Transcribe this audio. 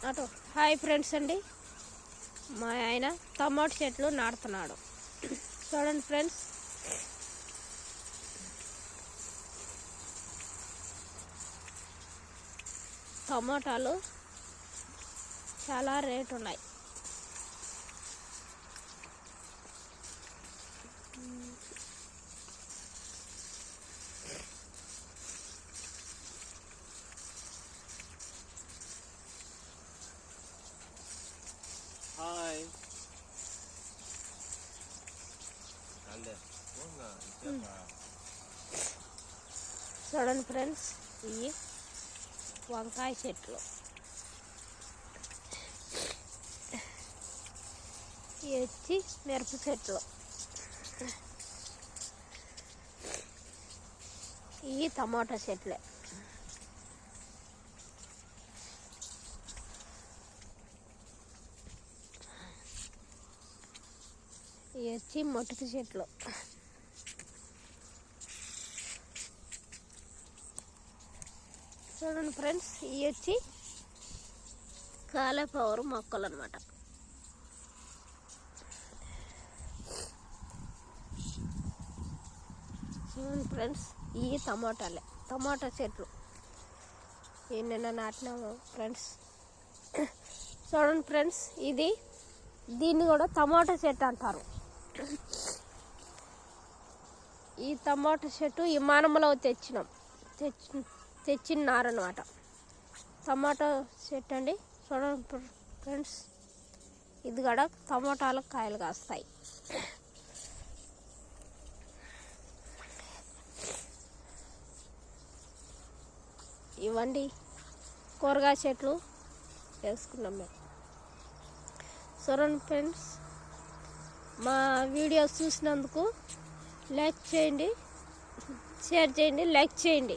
అటు hi friends అండి, మా ఆయన టమాటో చెట్లు నాటుతున్నాడు. చూడండి ఫ్రెండ్స్, టమాటాలు చాలా రేటు ఉన్నాయి. హాయ్ చూడండి ఫ్రెండ్స్, ఇవి వంకాయ చెట్లు, ఇవి వచ్చి మిరప చెట్లు, ఇవి టమాటా చెట్లే. ఇవి వచ్చి మొటిక చెట్లు. చూడండి ఫ్రెండ్స్, ఇవి వచ్చి కాలీఫ్లవర్ మొక్కలు అన్నమాట. చూడండి ఫ్రెండ్స్, ఇవి టమాటా చెట్లు. ఇవి నిన్న నాటినాము ఫ్రెండ్స్. చూడండి ఫ్రెండ్స్, దీన్ని కూడా టమాటా చెట్టు అంటారు. ఈ టమాటా చెట్టు విమానంలో తెచ్చినారనమాట. టమాటా చెట్టు అండి. చూడండి ఫ్రెండ్స్, ఇది కూడా టమాటాలకు కాయలు కాస్తాయి. ఇవ్వండి కూరగాయ చెట్లు వేసుకున్నాం మేము. చూడండి ఫ్రెండ్స్, మా వీడియోస్ చూసినందుకు లైక్ చేయండి, షేర్ చేయండి, లైక్ చేయండి.